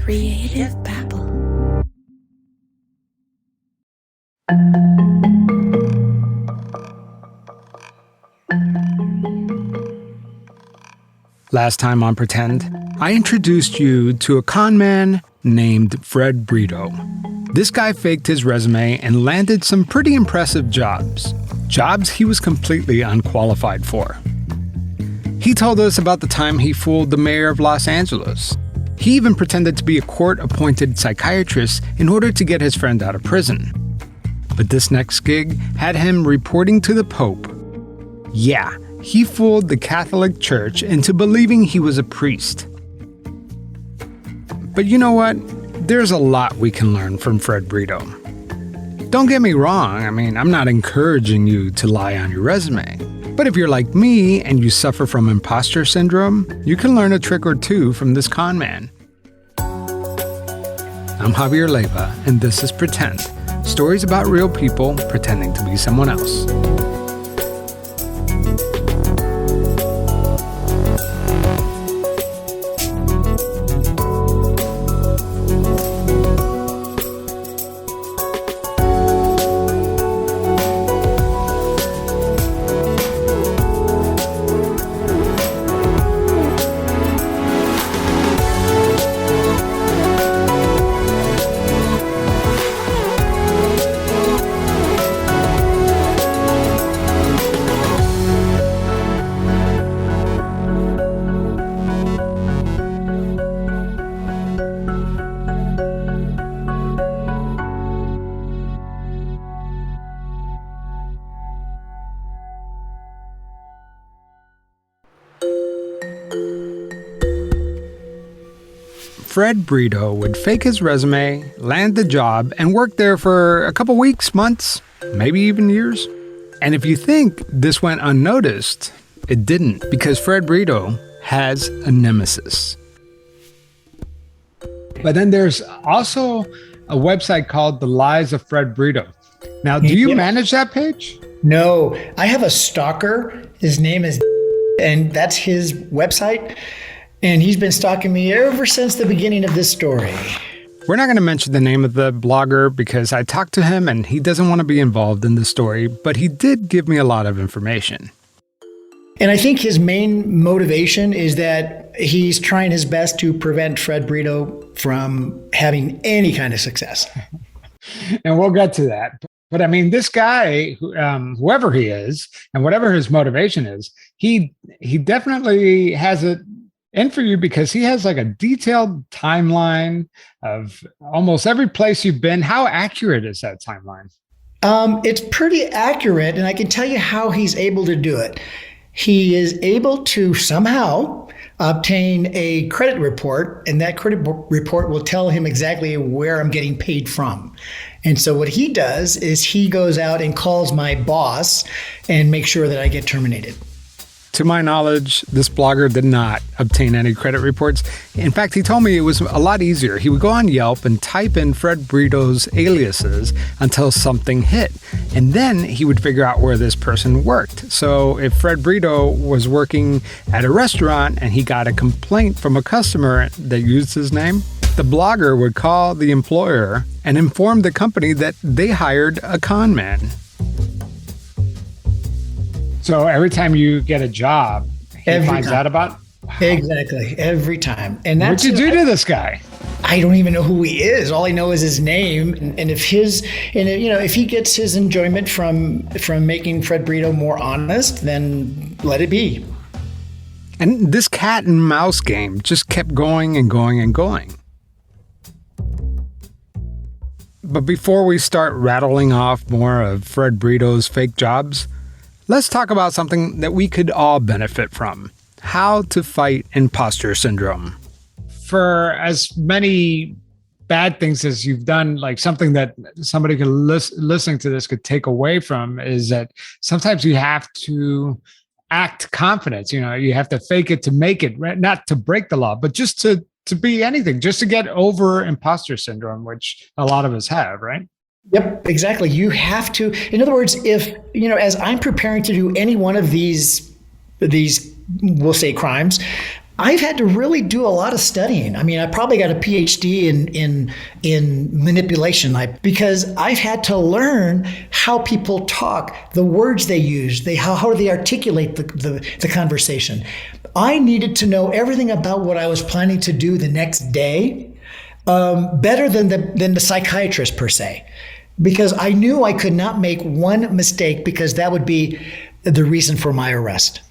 Creative Babble. Last time on Pretend, I introduced you to a con man named Fred Brito. This guy faked his resume and landed some pretty impressive jobs. Jobs he was completely unqualified for. He told us about the time he fooled the mayor of Los Angeles. He even pretended to be a court-appointed psychiatrist in order to get his friend out of prison. But this next gig had him reporting to the Pope. Yeah, he fooled the Catholic Church into believing he was a priest. But you know what? There's a lot we can learn from Fred Brito. Don't get me wrong, I'm not encouraging you to lie on your resume. But if you're like me and you suffer from imposter syndrome, you can learn a trick or two from this con man. I'm Javier Leiva, and this is Pretend. Stories about real people pretending to be someone else. Fred Brito would fake his resume, land the job, and work there for a couple weeks, months, maybe even years. And if you think this went unnoticed, it didn't, because Fred Brito has a nemesis. But then there's also a website called The Lies of Fred Brito. Now, do you manage that page? No, I have a stalker. His name is, and that's his website. And he's been stalking me ever since the beginning of this story. We're not going to mention the name of the blogger because I talked to him and he doesn't want to be involved in the story, but he did give me a lot of information. And I think his main motivation is that he's trying his best to prevent Fred Brito from having any kind of success. And we'll get to that. But this guy, whoever he is, and whatever his motivation is, he definitely has it in for you because he has like a detailed timeline of almost every place you've been. How accurate is that timeline? It's pretty accurate, and I can tell you how he's able to do it. He is able to somehow obtain a credit report, and that credit report will tell him exactly where I'm getting paid from. And so what he does is he goes out and calls my boss and makes sure that I get terminated. To my knowledge, this blogger did not obtain any credit reports. In fact, he told me it was a lot easier. He would go on Yelp and type in Fred Brito's aliases until something hit. And then he would figure out where this person worked. So if Fred Brito was working at a restaurant and he got a complaint from a customer that used his name, the blogger would call the employer and inform the company that they hired a con man. So every time you get a job, he finds out about it? Wow. Exactly. Every time. And that's what'd you do to this guy? I don't even know who he is. All I know is his name. And if he gets his enjoyment from making Fred Brito more honest, then let it be. And this cat and mouse game just kept going and going and going. But before we start rattling off more of Fred Brito's fake jobs, let's talk about something that we could all benefit from: how to fight imposter syndrome. For as many bad things as you've done, like something that somebody could listening to this could take away from is that sometimes you have to act confident. You have to fake it to make it, right? Not to break the law, but just to be anything, just to get over imposter syndrome, which a lot of us have, right? Yep, exactly. You have to, in other words, if, as I'm preparing to do any one of these, we'll say crimes, I've had to really do a lot of studying. I mean, I probably got a PhD in manipulation, because I've had to learn how people talk, the words they use, how do they articulate the conversation. I needed to know everything about what I was planning to do the next day, better than the psychiatrist per se, because I knew I could not make one mistake, because that would be the reason for my arrest.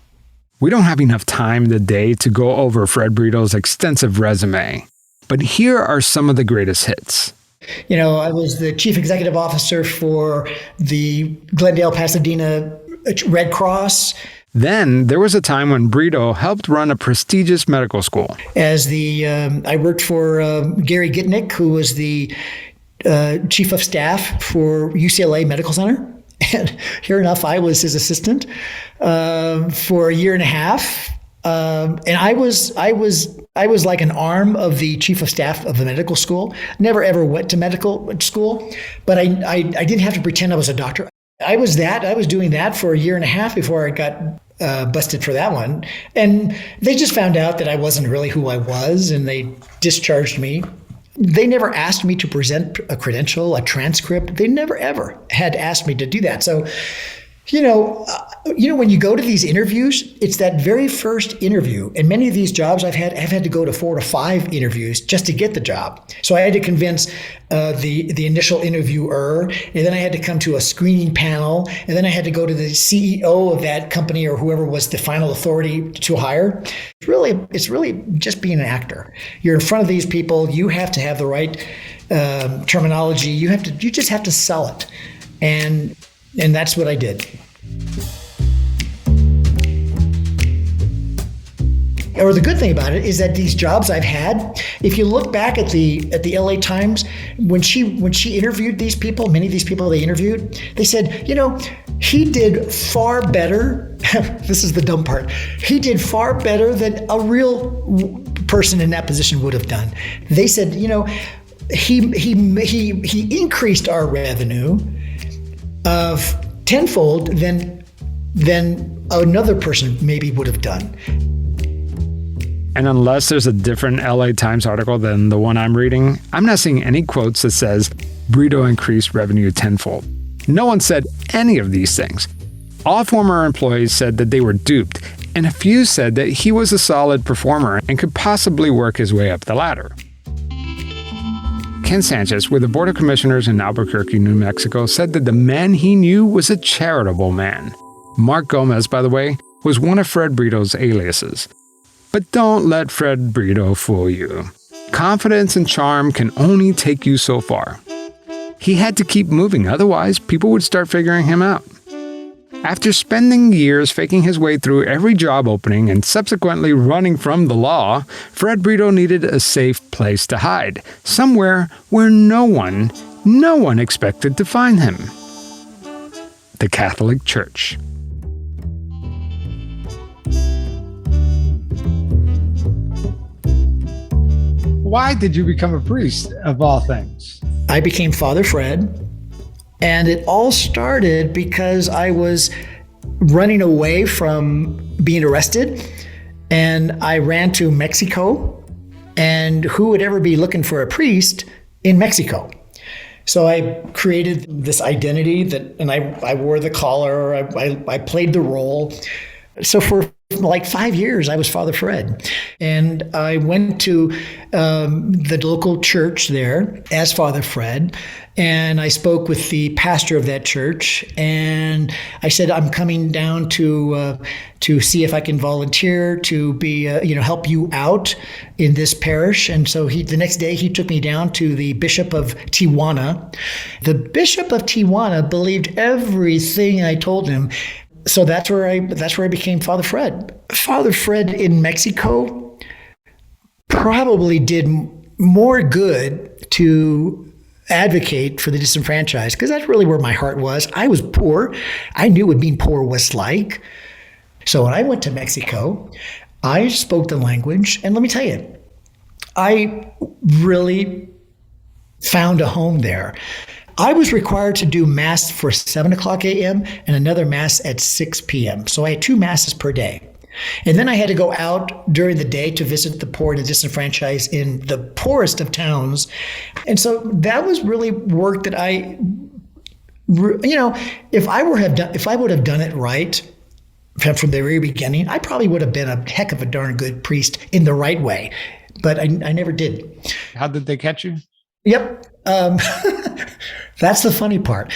We don't have enough time today to go over Fred Brito's extensive resume, but here are some of the greatest hits. You know, I was the chief executive officer for the Glendale, Pasadena Red Cross. Then there was a time when Brito helped run a prestigious medical school. I worked for Gary Gitnick, who was the chief of staff for UCLA Medical Center. And sure enough, I was his assistant for a year and a half. And I was like an arm of the chief of staff of the medical school. Never ever went to medical school, but I didn't have to pretend I was a doctor. I was doing that for a year and a half before I got busted for that one. And they just found out that I wasn't really who I was, and they discharged me. They never asked me to present a credential, a transcript. They never, ever had asked me to do that. So, when you go to these interviews, it's that very first interview. And many of these jobs I've had to go to 4 to 5 interviews just to get the job. So I had to convince the initial interviewer, and then I had to come to a screening panel, and then I had to go to the CEO of that company or whoever was the final authority to hire. It's really just being an actor. You're in front of these people. You have to have the right terminology. You just have to sell it. And that's what I did. Or the good thing about it is that these jobs I've had, if you look back at the LA Times, when she interviewed these people, many of these people they interviewed, they said, he did far better. This is the dumb part. He did far better than a real person in that position would have done. They said, he increased our revenue of tenfold than another person maybe would have done. And unless there's a different LA Times article than the one I'm reading, I'm not seeing any quotes that says Brito increased revenue tenfold. No one said any of these things. All former employees said that they were duped, and a few said that he was a solid performer and could possibly work his way up the ladder. Ken Sanchez, with the Board of Commissioners in Albuquerque, New Mexico, said that the man he knew was a charitable man. Mark Gomez, by the way, was one of Fred Brito's aliases. But don't let Fred Brito fool you. Confidence and charm can only take you so far. He had to keep moving, otherwise people would start figuring him out. After spending years faking his way through every job opening and subsequently running from the law, Fred Brito needed a safe place to hide, somewhere where no one expected to find him. The Catholic Church. Why did you become a priest, of all things? I became Father Fred. And it all started because I was running away from being arrested, and I ran to Mexico, and who would ever be looking for a priest in Mexico? So I created this identity and I wore the collar, I played the role. So for like 5 years, I was Father Fred. And I went to the local church there as Father Fred. And I spoke with the pastor of that church. And I said, I'm coming down to see if I can volunteer to be, help you out in this parish. And so the next day he took me down to the Bishop of Tijuana. The Bishop of Tijuana believed everything I told him. So that's where I became Father Fred. Father Fred in Mexico probably did more good to advocate for the disenfranchised, because that's really where my heart was. I was poor. I knew what being poor was like. So when I went to Mexico, I spoke the language, and let me tell you, I really found a home there. I was required to do Mass for 7 o'clock a.m. and another Mass at 6 p.m. So I had 2 Masses per day. And then I had to go out during the day to visit the poor and the disenfranchised in the poorest of towns. And so that was really work that if I would have done it right from the very beginning, I probably would have been a heck of a darn good priest in the right way. But I never did. How did they catch you? Yep. That's the funny part.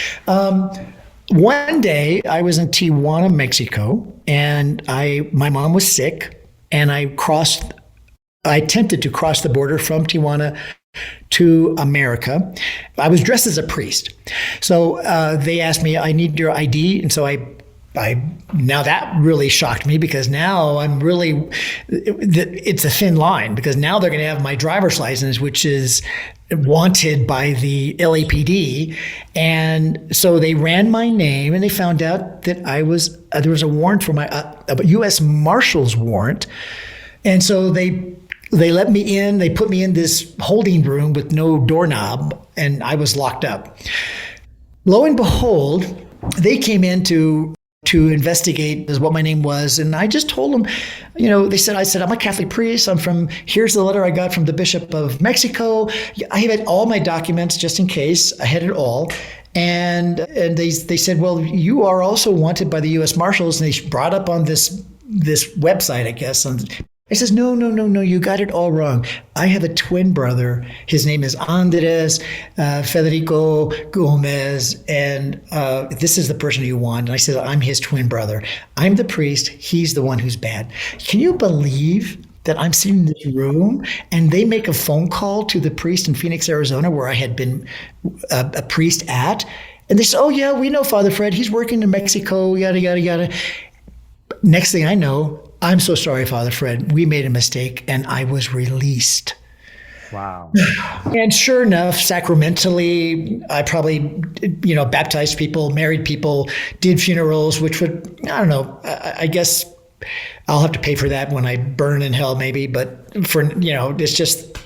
One day I was in Tijuana, Mexico, and my mom was sick, and I attempted to cross the border from Tijuana to America. I was dressed as a priest. So they asked me, I need your ID. And so now that really shocked me, because now it's a thin line, because now they're going to have my driver's license, which is wanted by the LAPD. And so they ran my name, and they found out that there was a warrant for a U.S. Marshal's warrant. And so they let me in. They put me in this holding room with no doorknob, and I was locked up. Lo and behold, they came in to investigate what my name was. And I just told them, I said, I'm a Catholic priest. Here's the letter I got from the Bishop of Mexico. I had all my documents just in case. I had it all. And they said, well, you are also wanted by the U.S. Marshals. And they brought up on this website, I guess. I says, no, you got it all wrong. I have a twin brother. His name is Andres Federico Gomez, and this is the person you want. And I said, I'm his twin brother. I'm the priest. He's the one who's bad. Can you believe that I'm sitting in this room and they make a phone call to the priest in Phoenix, Arizona, where I had been a priest at? And they said, oh, yeah, we know Father Fred. He's working in Mexico, yada, yada, yada. Next thing I know, I'm so sorry, Father Fred. We made a mistake, and I was released. Wow. And sure enough, sacramentally, I probably, baptized people, married people, did funerals, which would, I don't know, I guess I'll have to pay for that when I burn in hell, maybe. But it's just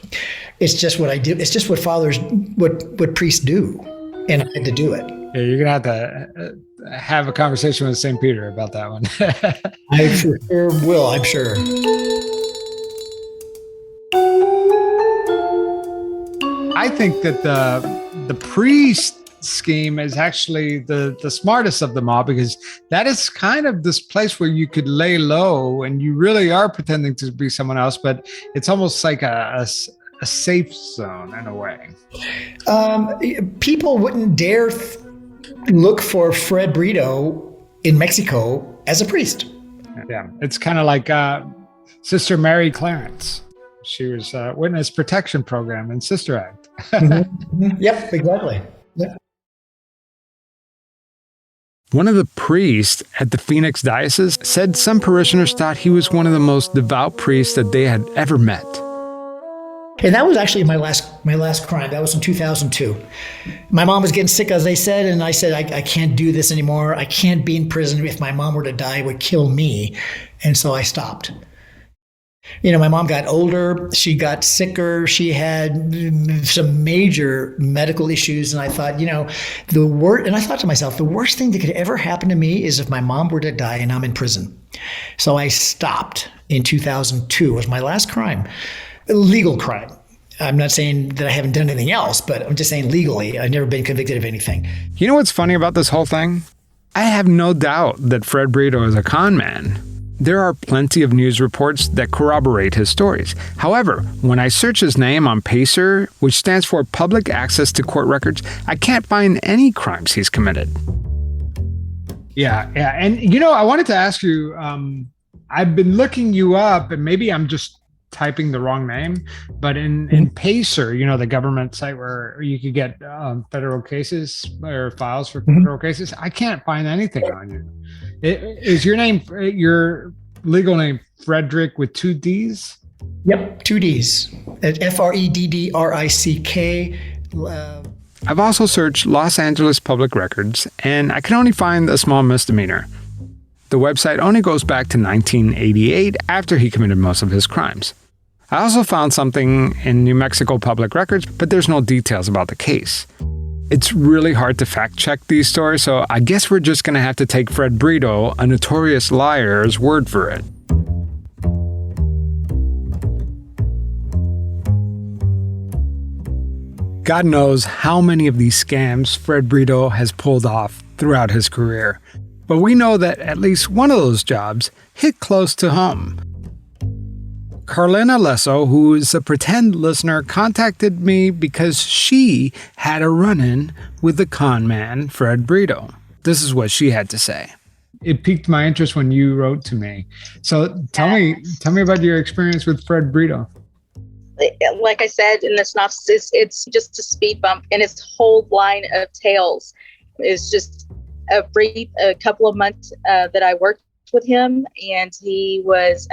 what I do. It's just what priests do, and I had to do it. Yeah, you're gonna have to have a conversation with St. Peter about that one. I for sure will, I'm sure. I think that the priest scheme is actually the smartest of them all, because that is kind of this place where you could lay low and you really are pretending to be someone else, but it's almost like a safe zone in a way. People wouldn't dare look for Fred Brito in Mexico as a priest. Yeah, it's kind of like Sister Mary Clarence. She was Witness Protection Program in Sister Act. Mm-hmm. Yep, exactly. Yep. One of the priests at the Phoenix diocese said some parishioners thought he was one of the most devout priests that they had ever met. And that was actually my last crime. That was in 2002. My mom was getting sick, as I said, and I said, I can't do this anymore. I can't be in prison. If my mom were to die, it would kill me. And so I stopped. My mom got older. She got sicker. She had some major medical issues. And I thought, and I thought to myself, the worst thing that could ever happen to me is if my mom were to die and I'm in prison. So I stopped in 2002. It was my last crime. Legal crime. I'm not saying that I haven't done anything else, but I'm just saying legally, I've never been convicted of anything. You know what's funny about this whole thing? I have no doubt that Fred Brito is a con man. There are plenty of news reports that corroborate his stories. However, when I search his name on PACER, which stands for Public Access to Court Records, I can't find any crimes he's committed. Yeah. And, I wanted to ask you, I've been looking you up, and maybe I'm just typing the wrong name, but in PACER, the government site where you could get federal cases or files for federal cases, I can't find anything on you. Is your legal name Frederick with two D's? Yep, two D's. Freddrick. I've also searched Los Angeles public records, and I can only find a small misdemeanor. The website only goes back to 1988, after he committed most of his crimes. I also found something in New Mexico public records, but there's no details about the case. It's really hard to fact-check these stories, so I guess we're just going to have to take Fred Brito, a notorious liar's word for it. God knows how many of these scams Fred Brito has pulled off throughout his career. But we know that at least one of those jobs hit close to home. Carlina Lesso, who is a pretend listener, contacted me because she had a run-in with the con man, Fred Brito. This is what she had to say. It piqued my interest when you wrote to me. So tell me about your experience with Fred Brito. Like I said in the synopsis, it's just a speed bump, and his whole line of tales is just a couple of months that I worked with him, and he was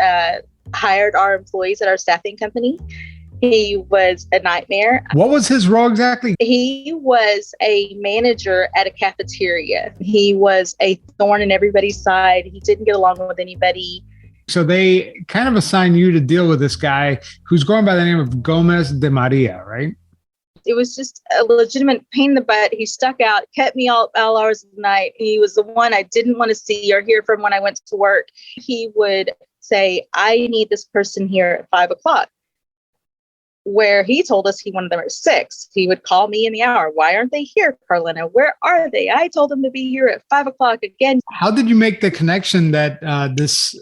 hired our employees at our staffing company. He was a nightmare. What was his role exactly? He was a manager at a cafeteria. He was a thorn in everybody's side. He didn't get along with anybody. So they kind of assigned you to deal with this guy who's going by the name of Gomez de Maria, right? It was just a legitimate pain in the butt. He stuck out, kept me all hours of the night. He was the one I didn't want to see or hear from when I went to work. He would say, I need this person here at 5 o'clock. Where he told us he wanted them at 6. He would call me in the hour. Why aren't they here, Carlina? Where are they? I told them to be here at 5 o'clock again. How did you make the connection that this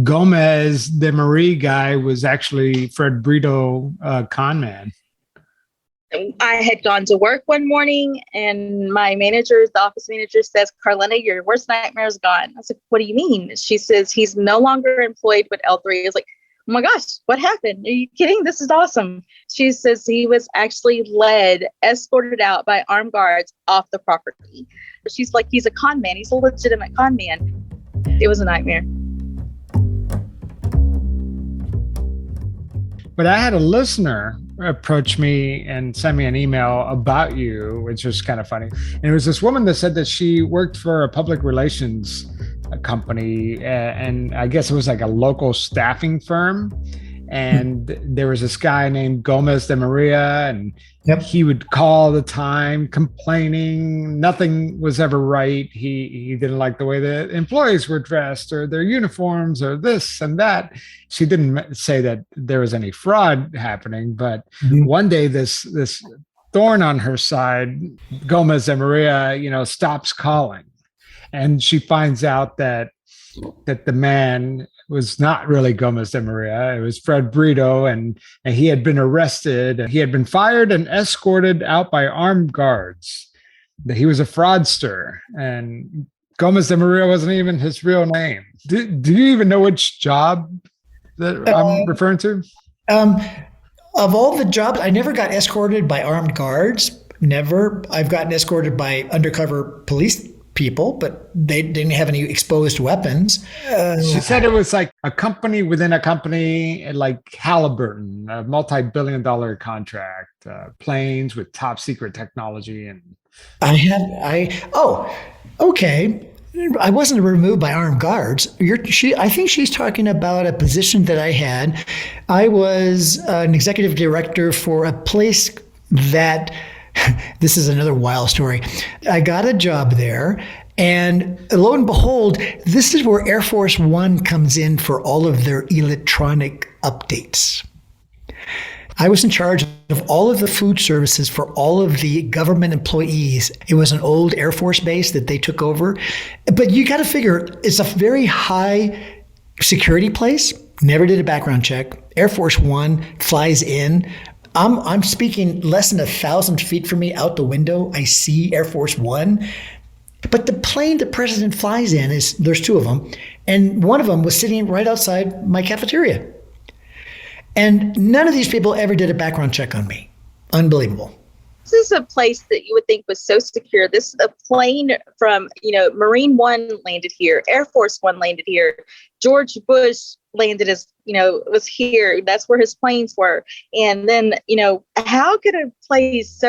Gomez de Maria guy was actually Fred Brito con man? I had gone to work one morning, and my manager, the office manager, says, Carlina, your worst nightmare is gone. I was like, what do you mean? She says, he's no longer employed with L3. I was like, oh my gosh, what happened? Are you kidding? This is awesome. She says he was actually escorted out by armed guards off the property. She's like, he's a con man. He's a legitimate con man. It was a nightmare. But I had a listener approach me and send me an email about you, which was kind of funny. And it was this woman that said that she worked for a public relations company, and I guess it was like a local staffing firm. And there was this guy named Gomez de Maria, and he would call all the time complaining. Nothing was ever right. He didn't like the way the employees were dressed or their uniforms or this and that. She didn't say that there was any fraud happening, but one day this thorn on her side, Gomez de Maria, stops calling. And she finds out that the man was not really Gomez de Maria. It was Fred Brito, and he had been arrested. He had been fired and escorted out by armed guards. That he was a fraudster, and Gomez de Maria wasn't even his real name. Do you even know which job that I'm referring to? Of all the jobs, I never got escorted by armed guards. Never. I've gotten escorted by undercover police people, but they didn't have any exposed weapons. She said it was like a company within a company, like Halliburton, a multi-billion-dollar contract, planes with top secret technology. And okay. I wasn't removed by armed guards. I think she's talking about a position that I had. I was an executive director for a place that this is another wild story. I got a job there, and lo and behold, this is where Air Force One comes in for all of their electronic updates. I was in charge of all of the food services for all of the government employees. It was an old Air Force base that they took over. But you got to figure, it's a very high security place. Never did a background check. Air Force One flies in. I'm speaking less than 1,000 feet from me out the window. I see Air Force One. But the plane the president flies in there's two of them. And one of them was sitting right outside my cafeteria. And none of these people ever did a background check on me. Unbelievable. This is a place that you would think was so secure. A plane from, Marine One landed here. Air Force One landed here. George Bush landed was here. That's where his planes were. And then, how could a place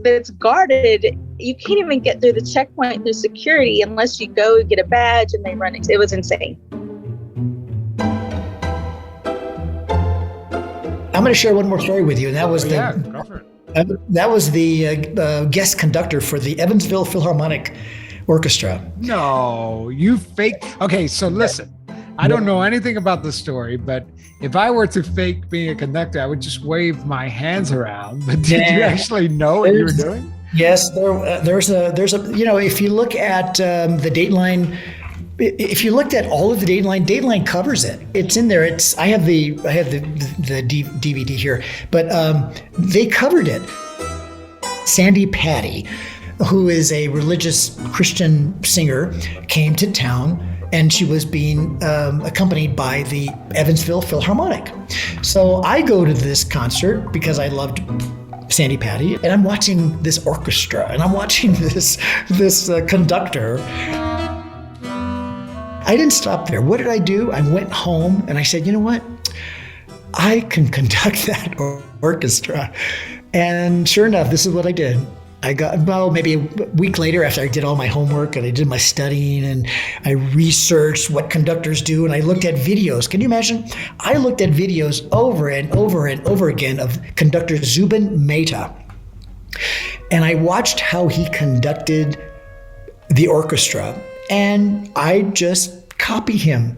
that's guarded, you can't even get through the checkpoint through security unless you go get a badge and they run it. It was insane. I'm going to share one more story with you, and that was go for it. That was the guest conductor for the Evansville Philharmonic Orchestra. No, you fake. Okay, so listen. I don't know anything about the story, but if I were to fake being a conductor, I would just wave my hands around. But did you actually know what you were doing? Yes, there's a if you look at the Dateline. If you looked at all of the Dateline covers it. It's in there. I have the DVD here, but they covered it. Sandy Patty, who is a religious Christian singer, came to town, and she was being accompanied by the Evansville Philharmonic. So I go to this concert because I loved Sandy Patty, and I'm watching this orchestra, and I'm watching this conductor. I didn't stop there. What did I do? I went home and I said, you know what? I can conduct that orchestra. And sure enough, this is what I did. I got, maybe a week later after I did all my homework and I did my studying and I researched what conductors do and I looked at videos. Can you imagine? I looked at videos over and over and over again of conductor Zubin Mehta. And I watched how he conducted the orchestra. And I just copy him.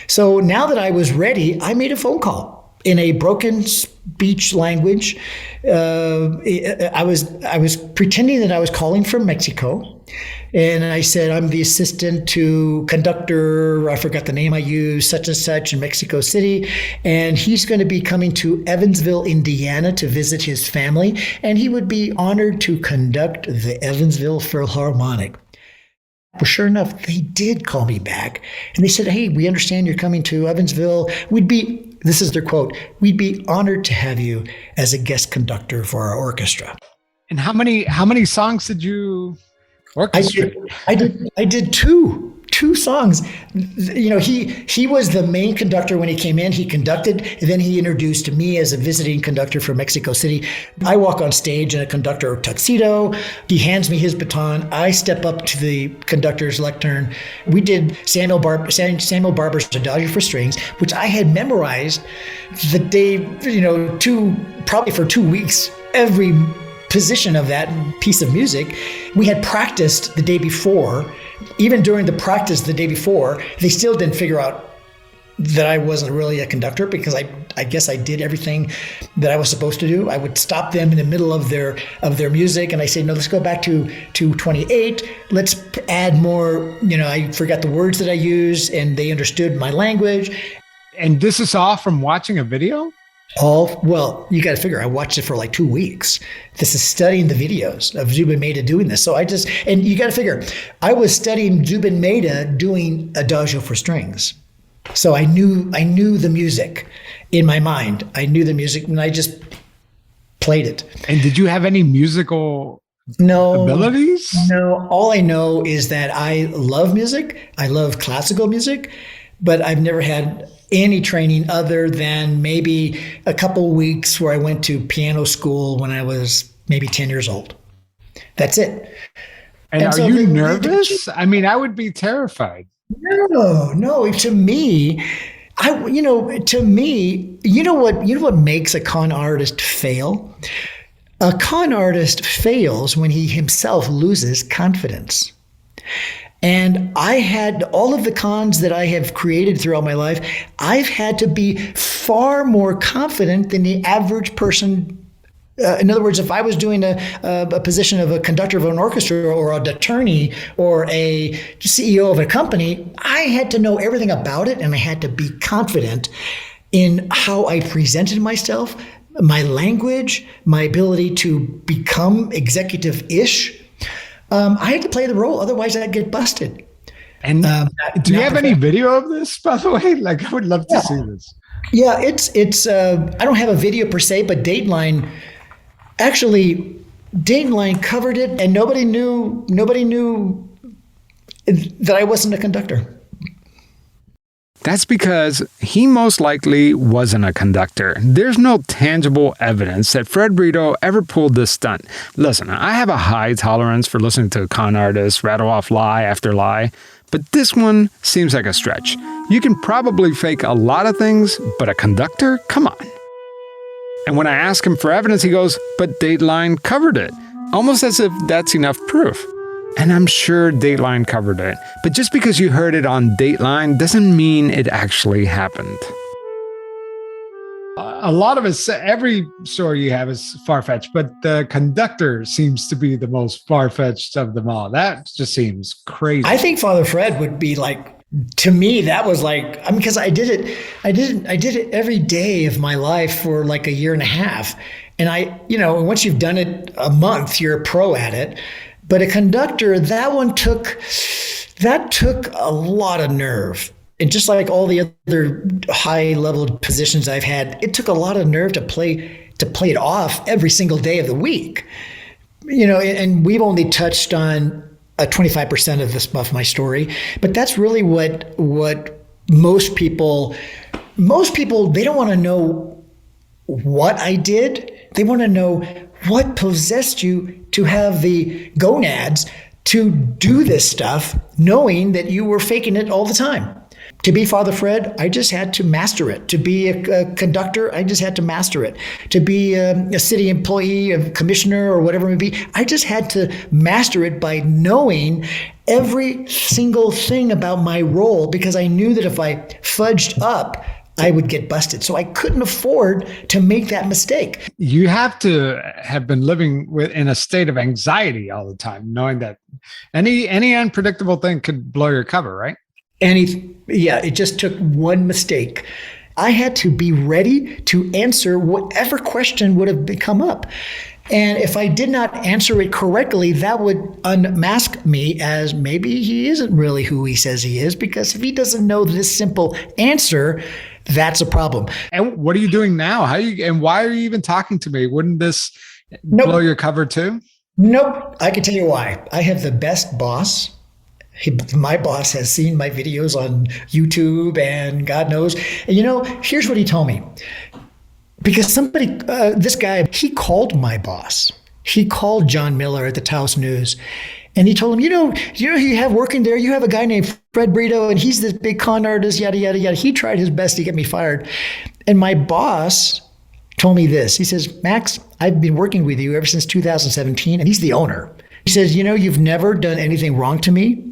So now that I was ready, I made a phone call in a broken speech language. I was pretending that I was calling from Mexico. And I said, I'm the assistant to conductor, I forgot the name I used, such and such in Mexico City. And he's going to be coming to Evansville, Indiana to visit his family. And he would be honored to conduct the Evansville Philharmonic. Well, sure enough, they did call me back. And they said, hey, we understand you're coming to Evansville. This is their quote, we'd be honored to have you as a guest conductor for our orchestra. And how many songs did you orchestrate? I did two songs. You know, he was the main conductor when he came in. He conducted, and then he introduced me as a visiting conductor from Mexico City. I walk on stage in a conductor tuxedo. He hands me his baton. I step up to the conductor's lectern. We did Samuel Barber's Adagio for Strings, which I had memorized the day, probably for 2 weeks, every position of that piece of music. We had practiced the day before. Even during the practice the day before, they still didn't figure out that I wasn't really a conductor because I guess I did everything that I was supposed to do. I would stop them in the middle of their music and I say, no, let's go back to 28. Let's add more, I forgot the words that I used and they understood my language. And this is all from watching a video? Well, you got to figure, I watched it for like 2 weeks. This is studying the videos of Zubin Mehta doing this. So and you got to figure, I was studying Zubin Mehta doing Adagio for Strings. So I knew the music in my mind. I knew the music and I just played it. And did you have any musical abilities? No, all I know is that I love music. I love classical music, but I've never had any training other than maybe a couple weeks where I went to piano school when I was maybe 10 years old. That's it. And are you nervous? I mean, I would be terrified. No. To me, what makes a con artist fail? A con artist fails when he himself loses confidence. And I had all of the cons that I have created throughout my life. I've had to be far more confident than the average person. In other words, if I was doing a position of a conductor of an orchestra or an attorney or a CEO of a company, I had to know everything about it and I had to be confident in how I presented myself, my language, my ability to become executive-ish. I had to play the role, otherwise I'd get busted. And do you have any video of this, by the way? Like, I would love to see this. Yeah, it's. I don't have a video per se, but Dateline covered it, and nobody knew that I wasn't a conductor. That's because he most likely wasn't a conductor. There's no tangible evidence that Fred Brito ever pulled this stunt. Listen, I have a high tolerance for listening to con artists rattle off lie after lie, but this one seems like a stretch. You can probably fake a lot of things, but a conductor? Come on. And when I ask him for evidence, he goes, but Dateline covered it. Almost as if that's enough proof. And I'm sure Dateline covered it. But just because you heard it on Dateline doesn't mean it actually happened. A lot of us, every story you have is far-fetched, but the conductor seems to be the most far-fetched of them all. That just seems crazy. I think Father Fred would be like, to me, that was like, I mean, because I did it every day of my life for like a year and a half. And once you've done it a month, you're a pro at it. But a conductor, that took a lot of nerve. And just like all the other high level positions I've had, it took a lot of nerve to play it off every single day of the week. And we've only touched on 25% of my story, but that's really what most people, they don't want to know what I did. They want to know what possessed you to have the gonads to do this stuff, knowing that you were faking it all the time. To be Father Fred, I just had to master it. To be a conductor, I just had to master it. To be a city employee, a commissioner, or whatever it may be, I just had to master it by knowing every single thing about my role, because I knew that if I fudged up, I would get busted. So I couldn't afford to make that mistake. You have to have been living in a state of anxiety all the time, knowing that any unpredictable thing could blow your cover, right? It just took one mistake. I had to be ready to answer whatever question would have come up. And if I did not answer it correctly, that would unmask me as maybe he isn't really who he says he is, because if he doesn't know this simple answer, that's a problem. And what are you doing now? And why are you even talking to me? Wouldn't this blow your cover too? Nope. I can tell you why. I have the best boss. My boss has seen my videos on YouTube and God knows. And here's what he told me. Because this guy, he called my boss. He called John Miller at the Taos News. And he told him, you have working there, you have a guy named Fred Brito, and he's this big con artist, yada, yada, yada. He tried his best to get me fired. And my boss told me this. He says, Max, I've been working with you ever since 2017. And he's the owner. He says, you've never done anything wrong to me.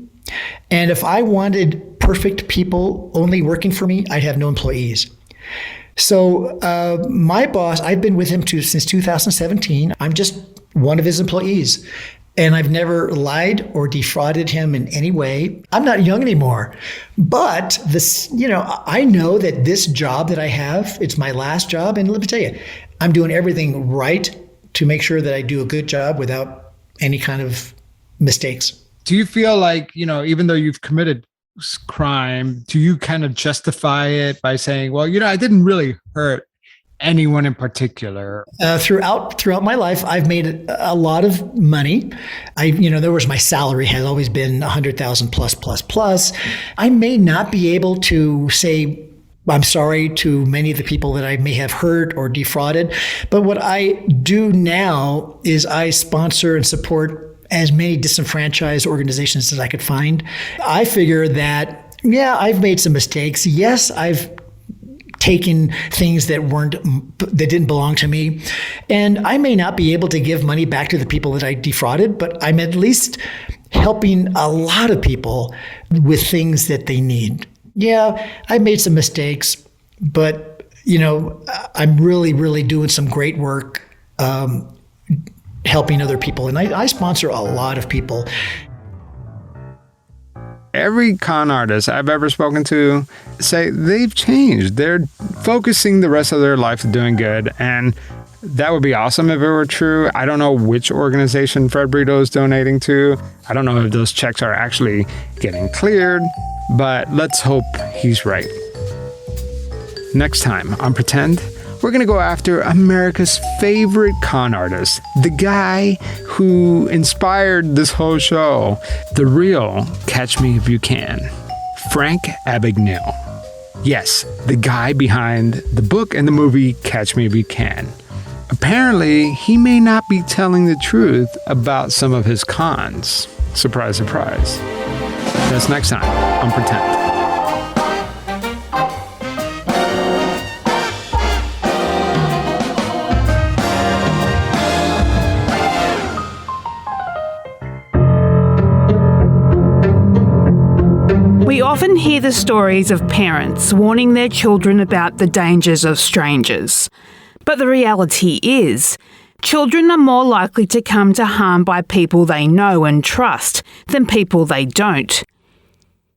And if I wanted perfect people only working for me, I'd have no employees. So my boss, I've been with him since 2017. I'm just one of his employees. And I've never lied or defrauded him in any way. I'm not young anymore. But I know that this job that I have, it's my last job. And let me tell you, I'm doing everything right to make sure that I do a good job without any kind of mistakes. Do you feel like, even though you've committed crime, do you kind of justify it by saying, well, I didn't really hurt anyone in particular? Throughout my life, I've made a lot of money. My salary has always been 100,000 plus. I may not be able to say I'm sorry to many of the people that I may have hurt or defrauded, but what I do now is I sponsor and support as many disenfranchised organizations as I could find. I figure that, I've made some mistakes. Yes, I've taken things that didn't belong to me. And I may not be able to give money back to the people that I defrauded, but I'm at least helping a lot of people with things that they need. Yeah, I made some mistakes, but I'm really, really doing some great work helping other people. And I sponsor a lot of people. Every con artist I've ever spoken to say they've changed. They're focusing the rest of their life doing good. And that would be awesome if it were true. I don't know which organization Fred Brito is donating to. I don't know if those checks are actually getting cleared, but let's hope he's right. Next time on Pretend, we're going to go after America's favorite con artist, the guy who inspired this whole show, the real Catch Me If You Can, Frank Abagnale. Yes, the guy behind the book and the movie Catch Me If You Can. Apparently, he may not be telling the truth about some of his cons. Surprise, surprise. That's next time on Pretend. often hear the stories of parents warning their children about the dangers of strangers. But the reality is, children are more likely to come to harm by people they know and trust than people they don't.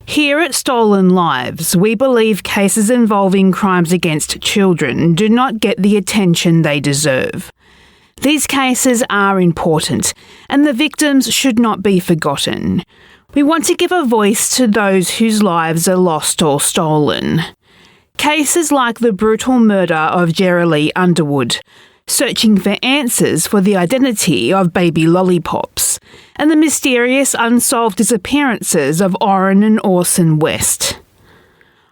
Here at Stolen Lives, we believe cases involving crimes against children do not get the attention they deserve. These cases are important, and the victims should not be forgotten. We want to give a voice to those whose lives are lost or stolen. Cases like the brutal murder of Jerilee Underwood, searching for answers for the identity of baby lollipops, and the mysterious unsolved disappearances of Orrin and Orson West.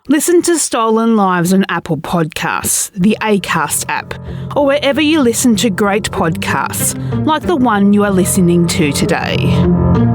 Listen to Stolen Lives on Apple Podcasts, the Acast app, or wherever you listen to great podcasts, like the one you are listening to today.